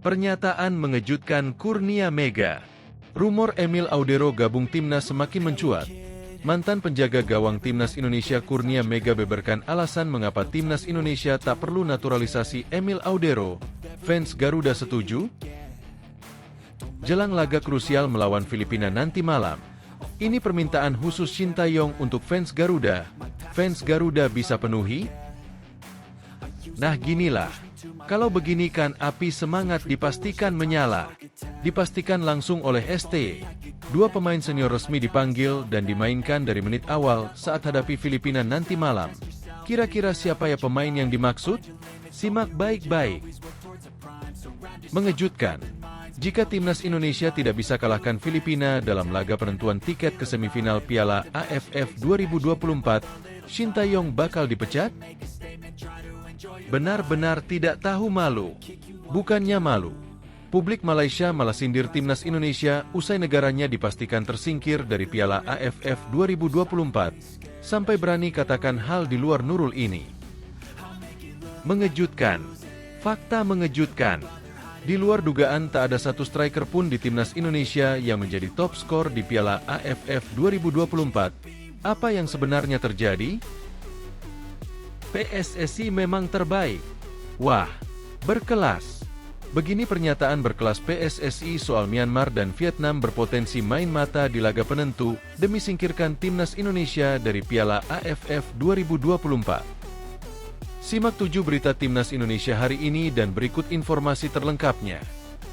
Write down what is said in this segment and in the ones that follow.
Pernyataan mengejutkan Kurnia Mega. Rumor Emil Audero gabung timnas semakin mencuat. Mantan penjaga gawang timnas Indonesia Kurnia Mega beberkan alasan mengapa timnas Indonesia tak perlu naturalisasi Emil Audero. Fans Garuda setuju? Jelang laga krusial melawan Filipina nanti malam. Ini permintaan khusus Shin Tae-yong untuk fans Garuda. Fans Garuda bisa penuhi? Nah ginilah. Kalau begini kan api semangat dipastikan menyala. Dipastikan langsung oleh ST. Dua pemain senior resmi dipanggil dan dimainkan dari menit awal saat hadapi Filipina nanti malam. Kira-kira siapa ya pemain yang dimaksud? Simak baik-baik. Mengejutkan. Jika timnas Indonesia tidak bisa kalahkan Filipina dalam laga penentuan tiket ke semifinal Piala AFF 2024, Shin Tae-yong bakal dipecat? Benar-benar tidak tahu malu. Bukannya malu. Publik Malaysia malah sindir timnas Indonesia usai negaranya dipastikan tersingkir dari Piala AFF 2024. Sampai berani katakan hal di luar Nurul ini. Mengejutkan. Fakta mengejutkan. Di luar dugaan tak ada satu striker pun di timnas Indonesia yang menjadi top skor di Piala AFF 2024. Apa yang sebenarnya terjadi? PSSI memang terbaik. Wah, berkelas. Begini pernyataan berkelas PSSI soal Myanmar dan Vietnam berpotensi main mata di laga penentu demi singkirkan timnas Indonesia dari Piala AFF 2024. Simak 7 berita timnas Indonesia hari ini dan berikut informasi terlengkapnya.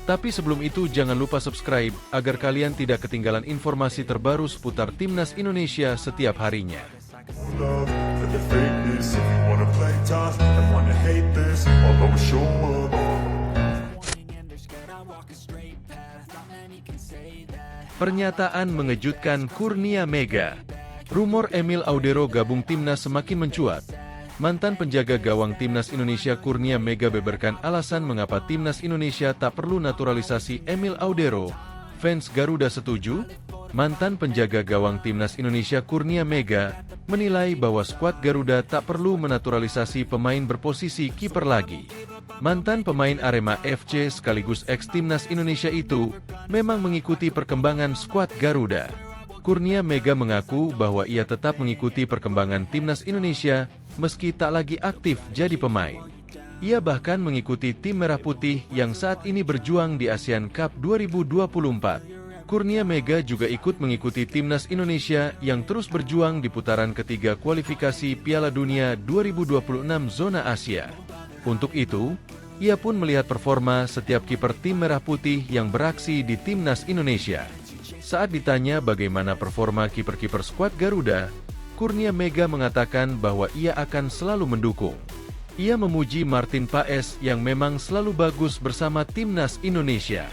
Tapi sebelum itu jangan lupa subscribe agar kalian tidak ketinggalan informasi terbaru seputar timnas Indonesia setiap harinya. Pernyataan mengejutkan Kurnia Mega. Rumor Emil Audero gabung timnas semakin mencuat. Mantan penjaga gawang timnas Indonesia Kurnia Mega beberkan alasan mengapa timnas Indonesia tak perlu naturalisasi Emil Audero. Fans Garuda setuju? Mantan penjaga gawang timnas Indonesia Kurnia Mega menilai bahwa skuad Garuda tak perlu menaturalisasi pemain berposisi kiper lagi. Mantan pemain Arema FC sekaligus ex-timnas Indonesia itu memang mengikuti perkembangan skuad Garuda. Kurnia Mega mengaku bahwa ia tetap mengikuti perkembangan timnas Indonesia meski tak lagi aktif jadi pemain. Ia bahkan mengikuti tim Merah Putih yang saat ini berjuang di ASEAN Cup 2024. Kurnia Mega juga ikut mengikuti timnas Indonesia yang terus berjuang di putaran ketiga kualifikasi Piala Dunia 2026 zona Asia. Untuk itu, ia pun melihat performa setiap kiper tim Merah Putih yang beraksi di timnas Indonesia. Saat ditanya bagaimana performa kiper-kiper skuad Garuda, Kurnia Mega mengatakan bahwa ia akan selalu mendukung. Ia memuji Martin Paes yang memang selalu bagus bersama timnas Indonesia.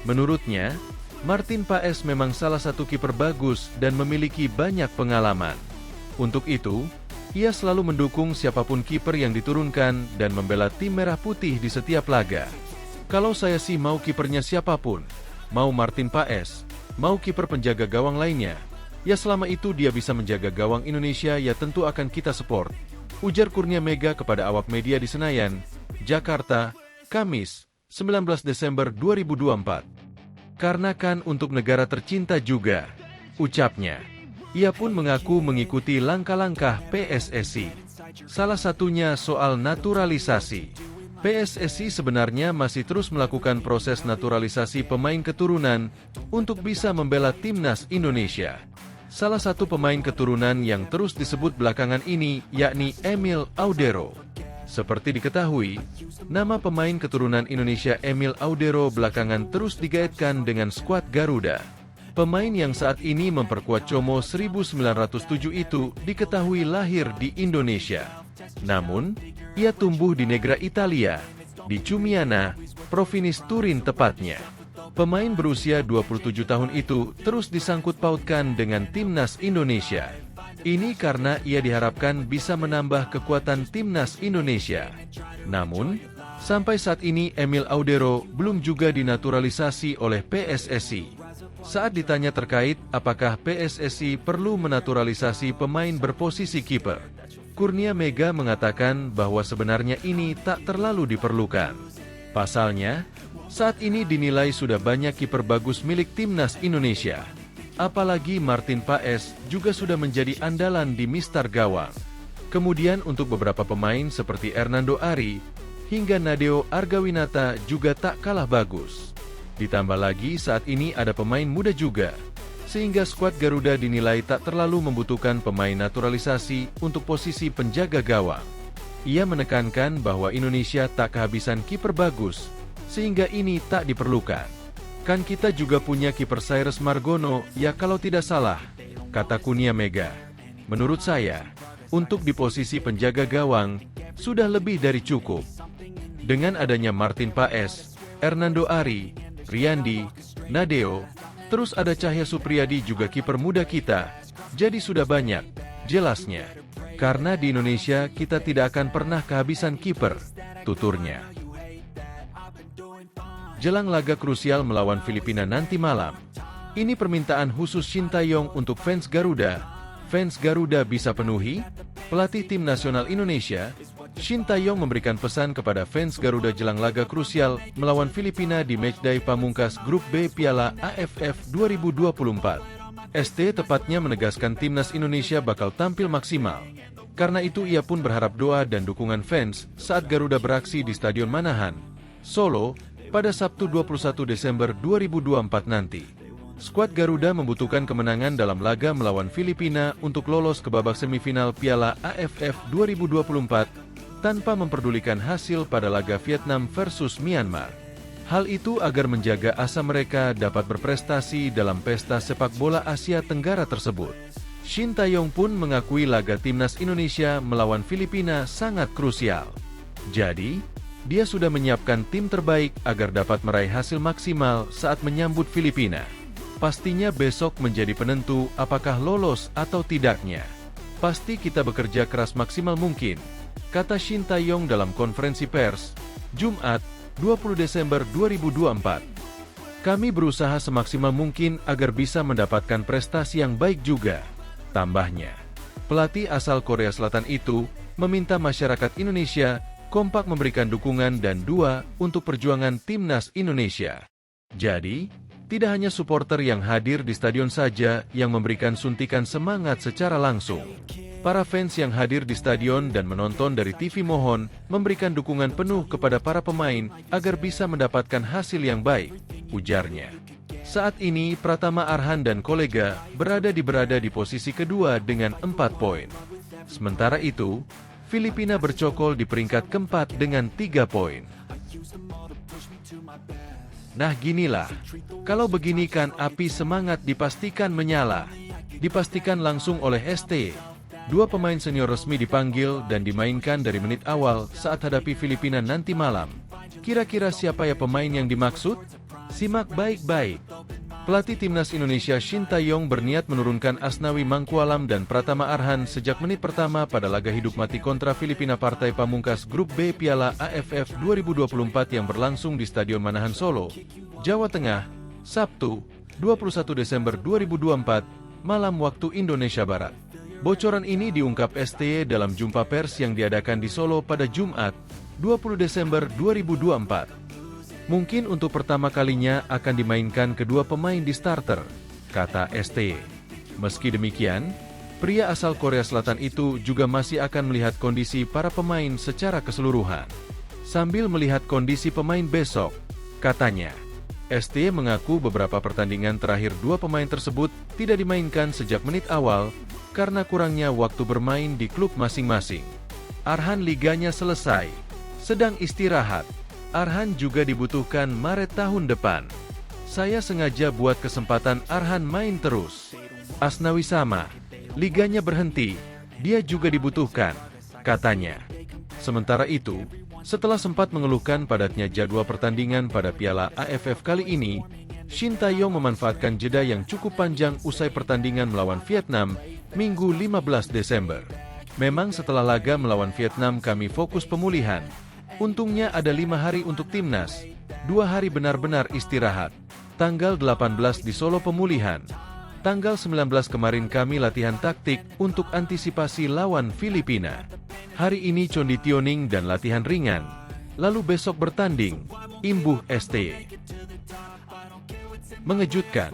Menurutnya, Martin Paes memang salah satu kiper bagus dan memiliki banyak pengalaman. Untuk itu, ia selalu mendukung siapapun kiper yang diturunkan dan membela tim Merah Putih di setiap laga. Kalau saya sih mau kipernya siapapun, mau Martin Paes, mau kiper penjaga gawang lainnya, ya selama itu dia bisa menjaga gawang Indonesia ya tentu akan kita support. Ujar Kurnia Mega kepada awak media di Senayan, Jakarta, Kamis, 19 Desember 2024. Karena kan untuk negara tercinta juga, ucapnya. Ia pun mengaku mengikuti langkah-langkah PSSI. Salah satunya soal naturalisasi. PSSI sebenarnya masih terus melakukan proses naturalisasi pemain keturunan untuk bisa membela timnas Indonesia. Salah satu pemain keturunan yang terus disebut belakangan ini yakni Emil Audero. Seperti diketahui, nama pemain keturunan Indonesia Emil Audero belakangan terus digaitkan dengan skuad Garuda. Pemain yang saat ini memperkuat Como 1907 itu diketahui lahir di Indonesia. Namun, ia tumbuh di Negra Italia, di Ciumiana, Provinsi Turin tepatnya. Pemain berusia 27 tahun itu terus disangkut pautkan dengan timnas Indonesia. Ini karena ia diharapkan bisa menambah kekuatan timnas Indonesia. Namun, sampai saat ini Emil Audero belum juga dinaturalisasi oleh PSSI. Saat ditanya terkait apakah PSSI perlu menaturalisasi pemain berposisi kiper, Kurnia Mega mengatakan bahwa sebenarnya ini tak terlalu diperlukan. Pasalnya, Saat ini dinilai sudah banyak kiper bagus milik timnas Indonesia. Apalagi Martin Paes juga sudah menjadi andalan di mistar gawang. Kemudian untuk beberapa pemain seperti Hernando Ari hingga Nadeo Argawinata juga tak kalah bagus. Ditambah lagi saat ini ada pemain muda juga, sehingga skuad Garuda dinilai tak terlalu membutuhkan pemain naturalisasi untuk posisi penjaga gawang. Ia menekankan bahwa Indonesia tak kehabisan kiper bagus, sehingga ini tak diperlukan. Kan kita juga punya kiper Cyrus Margono, ya kalau tidak salah, kata Kurnia Mega. Menurut saya, untuk di posisi penjaga gawang, sudah lebih dari cukup. Dengan adanya Martin Paes, Hernando Ari, Riyandi, Nadeo, terus ada Cahya Supriyadi juga kiper muda kita, jadi sudah banyak, jelasnya. Karena di Indonesia kita tidak akan pernah kehabisan kiper, tuturnya. Jelang laga krusial melawan Filipina nanti malam, ini permintaan khusus Shin Tae-yong untuk fans Garuda. Fans Garuda bisa penuhi? Pelatih tim nasional Indonesia, Shin Tae-yong memberikan pesan kepada fans Garuda jelang laga krusial melawan Filipina di matchday pamungkas Grup B Piala AFF 2024. ST tepatnya menegaskan timnas Indonesia bakal tampil maksimal. Karena itu ia pun berharap doa dan dukungan fans saat Garuda beraksi di Stadion Manahan, Solo, pada Sabtu 21 Desember 2024 nanti. Skuad Garuda membutuhkan kemenangan dalam laga melawan Filipina untuk lolos ke babak semifinal Piala AFF 2024 tanpa memperdulikan hasil pada laga Vietnam versus Myanmar. Hal itu agar menjaga asa mereka dapat berprestasi dalam pesta sepak bola Asia Tenggara tersebut. Shin Tae-yong pun mengakui laga timnas Indonesia melawan Filipina sangat krusial. Jadi, dia sudah menyiapkan tim terbaik agar dapat meraih hasil maksimal saat menyambut Filipina. Pastinya besok menjadi penentu apakah lolos atau tidaknya. Pasti kita bekerja keras maksimal mungkin, kata Shin Tae-yong dalam konferensi pers, Jumat, 20 Desember 2024. Kami berusaha semaksimal mungkin agar bisa mendapatkan prestasi yang baik juga, tambahnya. Pelatih asal Korea Selatan itu meminta masyarakat Indonesia kompak memberikan dukungan dan doa untuk perjuangan timnas Indonesia. Jadi, tidak hanya supporter yang hadir di stadion saja yang memberikan suntikan semangat secara langsung. Para fans yang hadir di stadion dan menonton dari TV mohon memberikan dukungan penuh kepada para pemain agar bisa mendapatkan hasil yang baik, ujarnya. Saat ini Pratama Arhan dan kolega berada di posisi kedua dengan 4 poin. Sementara itu, Filipina bercokol di peringkat keempat dengan 3 poin. Nah ginilah, kalau begini kan api semangat dipastikan menyala. Dipastikan langsung oleh ST. 2 pemain senior resmi dipanggil dan dimainkan dari menit awal saat hadapi Filipina nanti malam. Kira-kira siapa ya pemain yang dimaksud? Simak baik-baik. Pelatih timnas Indonesia Shin Tae-yong berniat menurunkan Asnawi Mangkualam dan Pratama Arhan sejak menit pertama pada laga hidup mati kontra Filipina partai pamungkas Grup B Piala AFF 2024 yang berlangsung di Stadion Manahan Solo, Jawa Tengah, Sabtu, 21 Desember 2024, malam waktu Indonesia Barat. Bocoran ini diungkap STY dalam jumpa pers yang diadakan di Solo pada Jumat, 20 Desember 2024. Mungkin untuk pertama kalinya akan dimainkan kedua pemain di starter, kata ST. Meski demikian, pria asal Korea Selatan itu juga masih akan melihat kondisi para pemain secara keseluruhan. Sambil melihat kondisi pemain besok, katanya, ST mengaku beberapa pertandingan terakhir 2 pemain tersebut tidak dimainkan sejak menit awal karena kurangnya waktu bermain di klub masing-masing. Arhan liganya selesai, sedang istirahat. Arhan juga dibutuhkan Maret tahun depan. Saya sengaja buat kesempatan Arhan main terus. Asnawi sama, liganya berhenti, dia juga dibutuhkan, katanya. Sementara itu, setelah sempat mengeluhkan padatnya jadwal pertandingan pada Piala AFF kali ini, Shin Tae-yong memanfaatkan jeda yang cukup panjang usai pertandingan melawan Vietnam, Minggu 15 Desember. Memang setelah laga melawan Vietnam kami fokus pemulihan. Untungnya ada 5 hari untuk timnas, 2 hari benar-benar istirahat. Tanggal 18 di Solo pemulihan. Tanggal 19 kemarin kami latihan taktik untuk antisipasi lawan Filipina. Hari ini conditioning dan latihan ringan. Lalu besok bertanding, imbuh STY. Mengejutkan,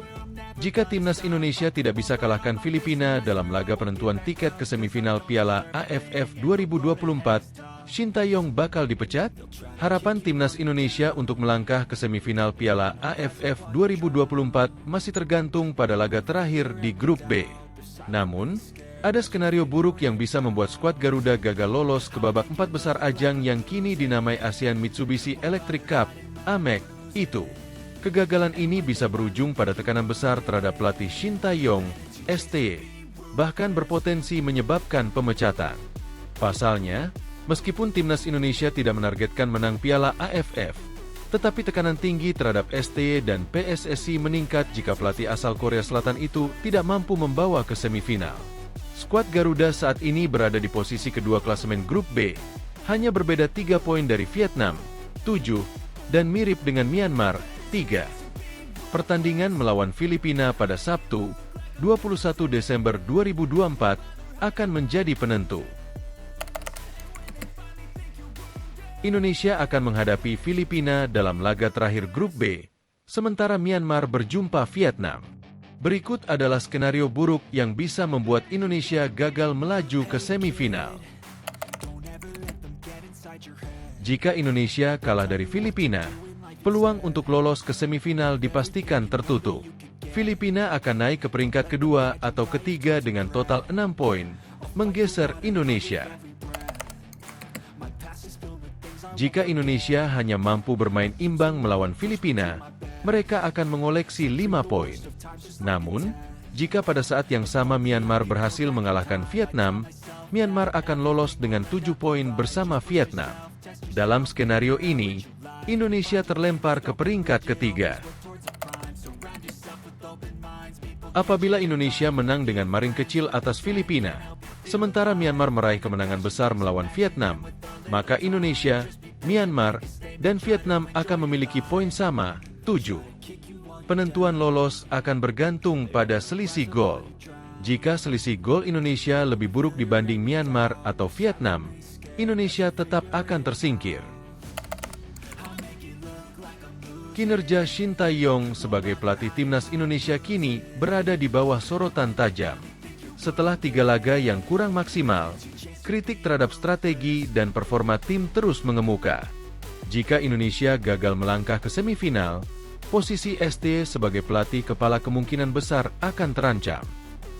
jika timnas Indonesia tidak bisa kalahkan Filipina dalam laga penentuan tiket ke semifinal Piala AFF 2024, Shin Tae-yong bakal dipecat? Harapan timnas Indonesia untuk melangkah ke semifinal Piala AFF 2024 masih tergantung pada laga terakhir di grup B. Namun, ada skenario buruk yang bisa membuat skuad Garuda gagal lolos ke babak 4 besar ajang yang kini dinamai ASEAN Mitsubishi Electric Cup, AMEC, itu. Kegagalan ini bisa berujung pada tekanan besar terhadap pelatih Shin Tae-yong, STY, bahkan berpotensi menyebabkan pemecatan. Pasalnya, meskipun timnas Indonesia tidak menargetkan menang Piala AFF, tetapi tekanan tinggi terhadap STY dan PSSI meningkat jika pelatih asal Korea Selatan itu tidak mampu membawa ke semifinal. Skuad Garuda saat ini berada di posisi kedua klasemen grup B, hanya berbeda 3 poin dari Vietnam, 7, dan mirip dengan Myanmar, 3. Pertandingan melawan Filipina pada Sabtu, 21 Desember 2024, akan menjadi penentu. Indonesia akan menghadapi Filipina dalam laga terakhir grup B, sementara Myanmar berjumpa Vietnam. Berikut adalah skenario buruk yang bisa membuat Indonesia gagal melaju ke semifinal. Jika Indonesia kalah dari Filipina, peluang untuk lolos ke semifinal dipastikan tertutup. Filipina akan naik ke peringkat kedua atau ketiga dengan total 6 poin, menggeser Indonesia. Jika Indonesia hanya mampu bermain imbang melawan Filipina, mereka akan mengoleksi 5 poin. Namun, jika pada saat yang sama Myanmar berhasil mengalahkan Vietnam, Myanmar akan lolos dengan 7 poin bersama Vietnam. Dalam skenario ini, Indonesia terlempar ke peringkat ketiga. Apabila Indonesia menang dengan margin kecil atas Filipina, sementara Myanmar meraih kemenangan besar melawan Vietnam, maka Indonesia, Myanmar, dan Vietnam akan memiliki poin sama, 7. Penentuan lolos akan bergantung pada selisih gol. Jika selisih gol Indonesia lebih buruk dibanding Myanmar atau Vietnam, Indonesia tetap akan tersingkir. Kinerja Shin Tae-yong sebagai pelatih timnas Indonesia kini berada di bawah sorotan tajam. Setelah 3 laga yang kurang maksimal, kritik terhadap strategi dan performa tim terus mengemuka. Jika Indonesia gagal melangkah ke semifinal, posisi STY sebagai pelatih kepala kemungkinan besar akan terancam.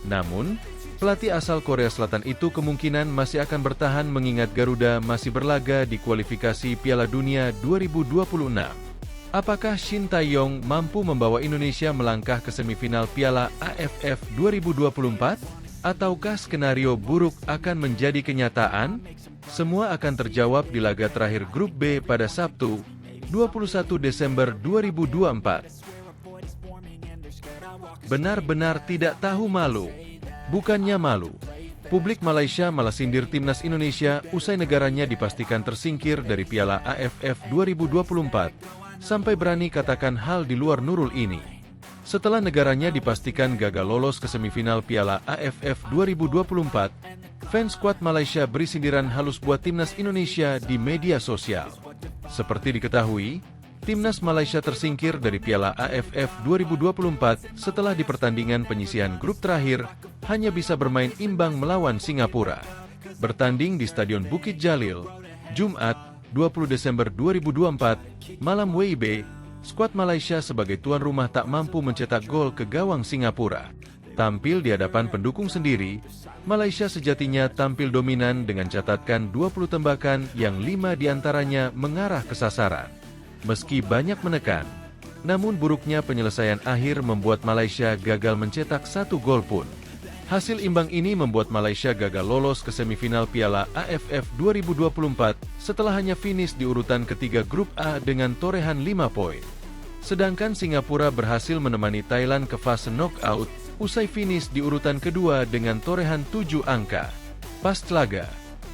Namun, pelatih asal Korea Selatan itu kemungkinan masih akan bertahan mengingat Garuda masih berlaga di kualifikasi Piala Dunia 2026. Apakah Shin Tae-yong mampu membawa Indonesia melangkah ke semifinal Piala AFF 2024? Ataukah skenario buruk akan menjadi kenyataan? Semua akan terjawab di laga terakhir grup B pada Sabtu, 21 Desember 2024. Benar-benar tidak tahu malu. Bukannya malu, publik Malaysia malah sindir timnas Indonesia usai negaranya dipastikan tersingkir dari Piala AFF 2024. Sampai berani katakan hal di luar nurul ini. Setelah negaranya dipastikan gagal lolos ke semifinal Piala AFF 2024, fans skuad Malaysia beri sindiran halus buat timnas Indonesia di media sosial. Seperti diketahui, timnas Malaysia tersingkir dari Piala AFF 2024 setelah di pertandingan penyisihan grup terakhir hanya bisa bermain imbang melawan Singapura. Bertanding di Stadion Bukit Jalil, Jumat, 20 Desember 2024, malam WIB, skuad Malaysia sebagai tuan rumah tak mampu mencetak gol ke gawang Singapura. Tampil di hadapan pendukung sendiri, Malaysia sejatinya tampil dominan dengan catatan 20 tembakan yang 5 diantaranya mengarah ke sasaran. Meski banyak menekan, namun buruknya penyelesaian akhir membuat Malaysia gagal mencetak 1 gol pun. Hasil imbang ini membuat Malaysia gagal lolos ke semifinal Piala AFF 2024 setelah hanya finish di urutan ketiga grup A dengan torehan 5 poin. Sedangkan Singapura berhasil menemani Thailand ke fase knockout usai finish di urutan kedua dengan torehan 7 angka. Pas laga,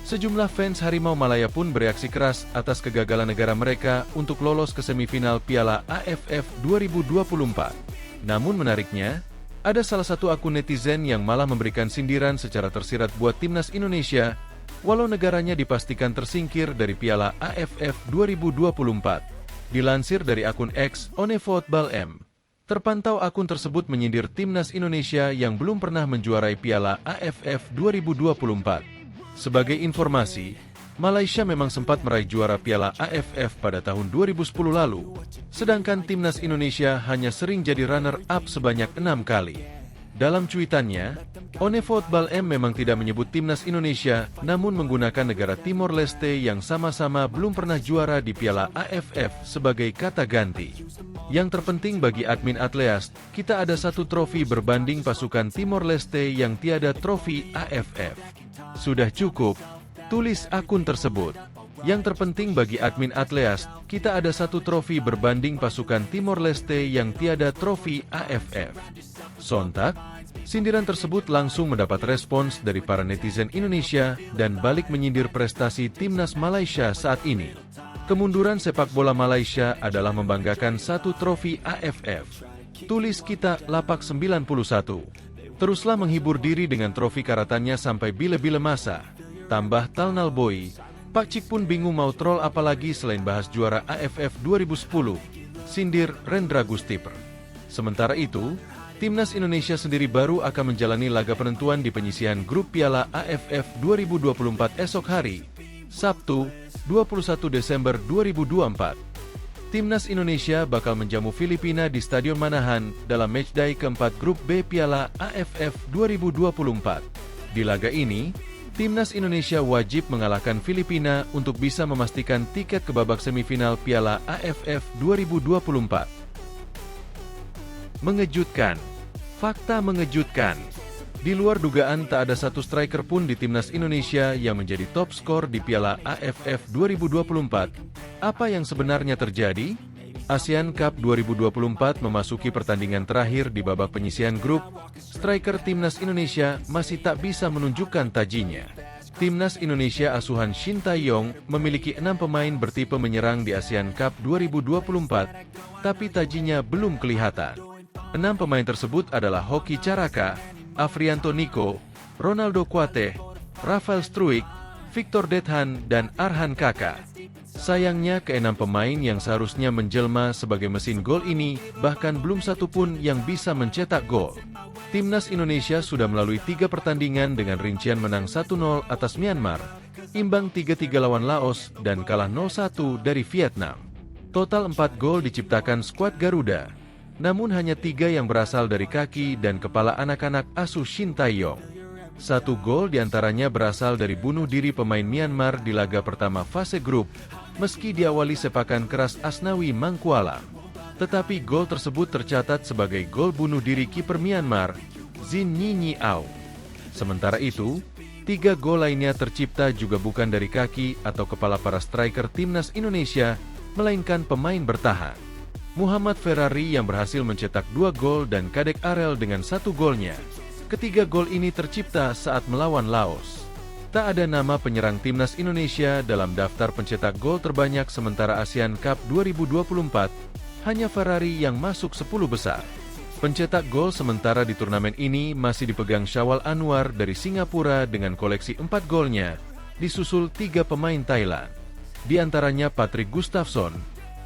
sejumlah fans Harimau Malaya pun bereaksi keras atas kegagalan negara mereka untuk lolos ke semifinal Piala AFF 2024. Namun menariknya, ada salah satu akun netizen yang malah memberikan sindiran secara tersirat buat timnas Indonesia, walau negaranya dipastikan tersingkir dari Piala AFF 2024. Dilansir dari akun X, OneFootball M, terpantau akun tersebut menyindir timnas Indonesia yang belum pernah menjuarai Piala AFF 2024. Sebagai informasi, Malaysia memang sempat meraih juara Piala AFF pada tahun 2010 lalu, sedangkan timnas Indonesia hanya sering jadi runner-up sebanyak 6 kali. Dalam cuitannya, OneFootball M memang tidak menyebut timnas Indonesia, namun menggunakan negara Timor Leste yang sama-sama belum pernah juara di Piala AFF sebagai kata ganti. Yang terpenting bagi admin Atleast, kita ada satu trofi berbanding pasukan Timor Leste yang tiada trofi AFF. Sudah cukup, tulis akun tersebut. Yang terpenting bagi admin Atleast, kita ada satu trofi berbanding pasukan Timor Leste yang tiada trofi AFF. Sontak, sindiran tersebut langsung mendapat respons dari para netizen Indonesia dan balik menyindir prestasi timnas Malaysia saat ini. Kemunduran sepak bola Malaysia adalah membanggakan satu trofi AFF. Tulis kita Lapak 91. Teruslah menghibur diri dengan trofi karatannya sampai bila-bila masa. Tambah Talnal Boy, Pak Cik pun bingung mau troll apalagi selain bahas juara AFF 2010, sindir Rendra Gustiper. Sementara itu, timnas Indonesia sendiri baru akan menjalani laga penentuan di penyisihan grup Piala AFF 2024 esok hari, Sabtu, 21 Desember 2024. Timnas Indonesia bakal menjamu Filipina di Stadion Manahan dalam matchday keempat grup B Piala AFF 2024. Di laga ini, timnas Indonesia wajib mengalahkan Filipina untuk bisa memastikan tiket ke babak semifinal Piala AFF 2024. Mengejutkan. Fakta mengejutkan. Di luar dugaan tak ada satu striker pun di timnas Indonesia yang menjadi top skor di Piala AFF 2024. Apa yang sebenarnya terjadi? ASEAN Cup 2024 memasuki pertandingan terakhir di babak penyisihan grup. Striker timnas Indonesia masih tak bisa menunjukkan tajinya. Timnas Indonesia asuhan Shin Tae-yong memiliki 6 pemain bertipe menyerang di ASEAN Cup 2024, tapi tajinya belum kelihatan. 6 pemain tersebut adalah Hoki Caraka, Afrianto Niko, Ronaldo Kuateh, Rafael Struijk, Victor Dethan, dan Arhan Kaka. Sayangnya ke-6 pemain yang seharusnya menjelma sebagai mesin gol ini bahkan belum satu pun yang bisa mencetak gol. Timnas Indonesia sudah melalui 3 pertandingan dengan rincian menang 1-0 atas Myanmar, imbang 3-3 lawan Laos, dan kalah 0-1 dari Vietnam. Total 4 gol diciptakan skuad Garuda, namun hanya 3 yang berasal dari kaki dan kepala anak-anak asuh Shin Tae-yong. 1 gol diantaranya berasal dari bunuh diri pemain Myanmar di laga pertama fase grup, meski diawali sepakan keras Asnawi Mangkualam. Tetapi gol tersebut tercatat sebagai gol bunuh diri kiper Myanmar, Zin Nyi Ao. Sementara itu, 3 gol lainnya tercipta juga bukan dari kaki atau kepala para striker timnas Indonesia, melainkan pemain bertahan. Muhammad Ferrari yang berhasil mencetak 2 gol dan Kadek Arel dengan 1 golnya. Ketiga gol ini tercipta saat melawan Laos. Tak ada nama penyerang timnas Indonesia dalam daftar pencetak gol terbanyak sementara ASEAN Cup 2024, hanya Ferrari yang masuk 10 besar. Pencetak gol sementara di turnamen ini masih dipegang Syawal Anwar dari Singapura dengan koleksi 4 golnya, disusul 3 pemain Thailand. Di antaranya Patrick Gustafsson,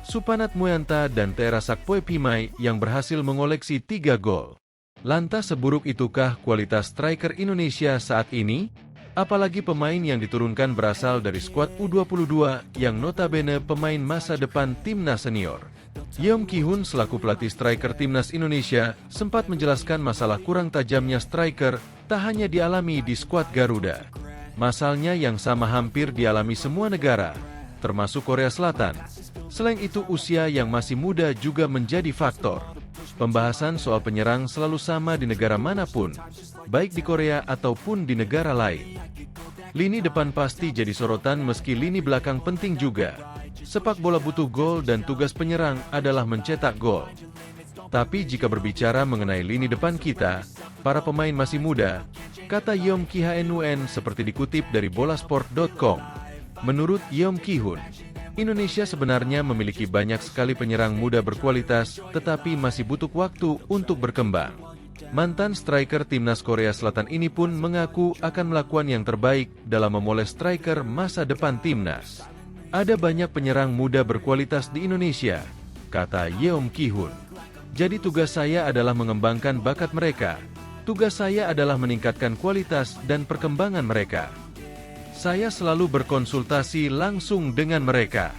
Supanat Muanta, dan Terasak Poepimai yang berhasil mengoleksi 3 gol. Lantas seburuk itukah kualitas striker Indonesia saat ini? Apalagi pemain yang diturunkan berasal dari skuad U22 yang notabene pemain masa depan timnas senior. Yeom Ki-hun selaku pelatih striker timnas Indonesia sempat menjelaskan masalah kurang tajamnya striker tak hanya dialami di skuad Garuda. Masalahnya yang sama hampir dialami semua negara, termasuk Korea Selatan. Selain itu, usia yang masih muda juga menjadi faktor. Pembahasan soal penyerang selalu sama di negara manapun, baik di Korea ataupun di negara lain. Lini depan pasti jadi sorotan meski lini belakang penting juga. Sepak bola butuh gol dan tugas penyerang adalah mencetak gol. Tapi jika berbicara mengenai lini depan kita, para pemain masih muda, kata Yeom Ki-hun seperti dikutip dari bolasport.com. Menurut Yeom Ki-hun, Indonesia sebenarnya memiliki banyak sekali penyerang muda berkualitas, tetapi masih butuh waktu untuk berkembang. Mantan striker timnas Korea Selatan ini pun mengaku akan melakukan yang terbaik dalam memoles striker masa depan timnas. Ada banyak penyerang muda berkualitas di Indonesia, kata Yeom Ki-hun. Jadi tugas saya adalah mengembangkan bakat mereka. Tugas saya adalah meningkatkan kualitas dan perkembangan mereka. Saya selalu berkonsultasi langsung dengan mereka.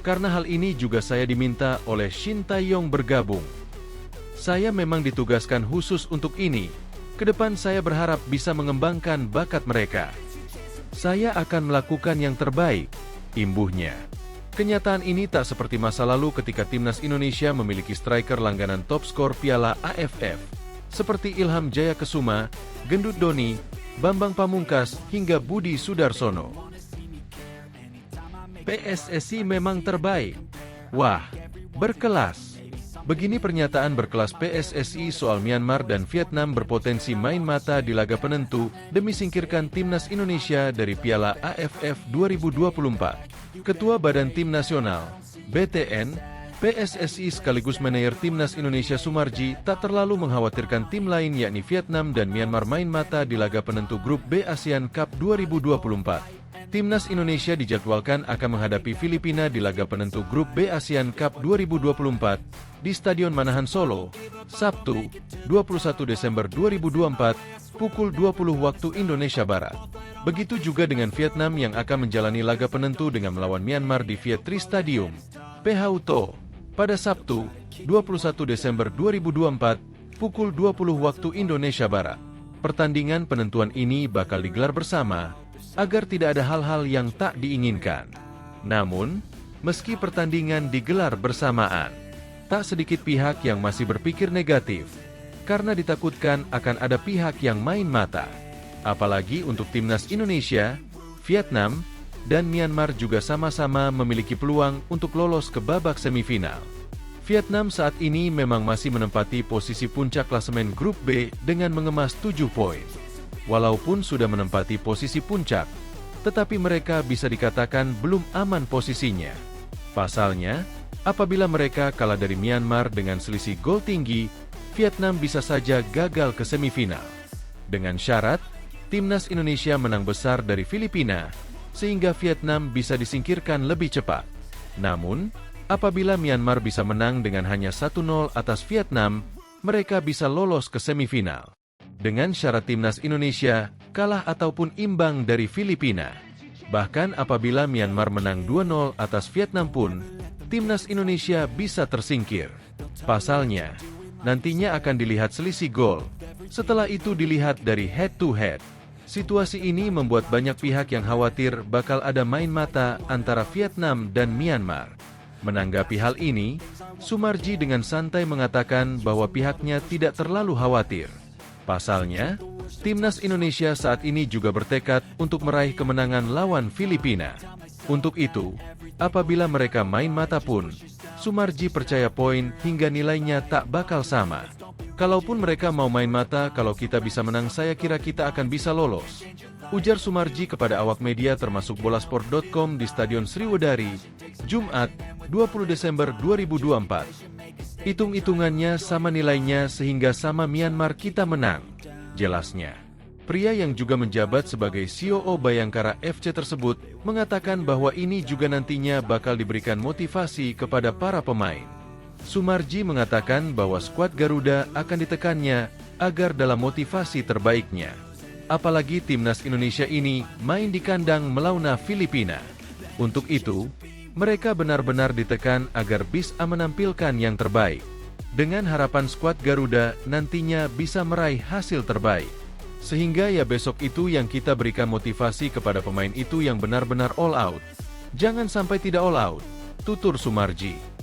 Karena hal ini juga saya diminta oleh Shin Tae-yong bergabung. Saya memang ditugaskan khusus untuk ini. Kedepan saya berharap bisa mengembangkan bakat mereka. Saya akan melakukan yang terbaik, imbuhnya. Kenyataan ini tak seperti masa lalu ketika timnas Indonesia memiliki striker langganan top skor Piala AFF, seperti Ilham Jaya Kesuma, Gendut Doni, Bambang Pamungkas, hingga Budi Sudarsono. PSSI memang terbaik. Wah, berkelas. Begini pernyataan berkelas PSSI soal Myanmar dan Vietnam berpotensi main mata di laga penentu demi singkirkan timnas Indonesia dari Piala AFF 2024. Ketua Badan Tim Nasional, BTN, PSSI sekaligus manajer Timnas Indonesia Sumarji tak terlalu mengkhawatirkan tim lain yakni Vietnam dan Myanmar main mata di laga penentu Grup B ASEAN Cup 2024. Timnas Indonesia dijadwalkan akan menghadapi Filipina di laga penentu Grup B ASEAN Cup 2024 di Stadion Manahan Solo, Sabtu, 21 Desember 2024, pukul 20 waktu Indonesia Barat. Begitu juga dengan Vietnam yang akan menjalani laga penentu dengan melawan Myanmar di Viet Tri Stadium, PH To, pada Sabtu, 21 Desember 2024, pukul 20 waktu Indonesia Barat. Pertandingan penentuan ini bakal digelar bersama, agar tidak ada hal-hal yang tak diinginkan. Namun, meski pertandingan digelar bersamaan, tak sedikit pihak yang masih berpikir negatif, karena ditakutkan akan ada pihak yang main mata. Apalagi untuk timnas Indonesia, Vietnam, dan Myanmar juga sama-sama memiliki peluang untuk lolos ke babak semifinal. Vietnam saat ini memang masih menempati posisi puncak klasemen Grup B dengan mengemas 7 poin. Walaupun sudah menempati posisi puncak, tetapi mereka bisa dikatakan belum aman posisinya. Pasalnya, apabila mereka kalah dari Myanmar dengan selisih gol tinggi, Vietnam bisa saja gagal ke semifinal. Dengan syarat, timnas Indonesia menang besar dari Filipina, sehingga Vietnam bisa disingkirkan lebih cepat. Namun, apabila Myanmar bisa menang dengan hanya 1-0 atas Vietnam, mereka bisa lolos ke semifinal. Dengan syarat timnas Indonesia kalah ataupun imbang dari Filipina. Bahkan apabila Myanmar menang 2-0 atas Vietnam pun, timnas Indonesia bisa tersingkir. Pasalnya, nantinya akan dilihat selisih gol. Setelah itu dilihat dari head to head. Situasi ini membuat banyak pihak yang khawatir bakal ada main mata antara Vietnam dan Myanmar. Menanggapi hal ini, Sumarji dengan santai mengatakan bahwa pihaknya tidak terlalu khawatir. Pasalnya, timnas Indonesia saat ini juga bertekad untuk meraih kemenangan lawan Filipina. Untuk itu, apabila mereka main mata pun, Sumarji percaya poin hingga nilainya tak bakal sama. Kalaupun mereka mau main mata, kalau kita bisa menang saya kira kita akan bisa lolos. Ujar Sumarji kepada awak media termasuk bolasport.com di Stadion Sriwedari, Jumat, 20 Desember 2024. Hitung-hitungannya sama nilainya sehingga sama Myanmar kita menang, jelasnya. Pria yang juga menjabat sebagai COO Bayangkara FC tersebut mengatakan bahwa ini juga nantinya bakal diberikan motivasi kepada para pemain. Sumarji mengatakan bahwa skuad Garuda akan ditekannya agar dalam motivasi terbaiknya. Apalagi timnas Indonesia ini main di kandang melawan Filipina. Untuk itu, mereka benar-benar ditekan agar bisa menampilkan yang terbaik. Dengan harapan skuad Garuda nantinya bisa meraih hasil terbaik. Sehingga ya besok itu yang kita berikan motivasi kepada pemain itu yang benar-benar all out. Jangan sampai tidak all out, tutur Sumarji.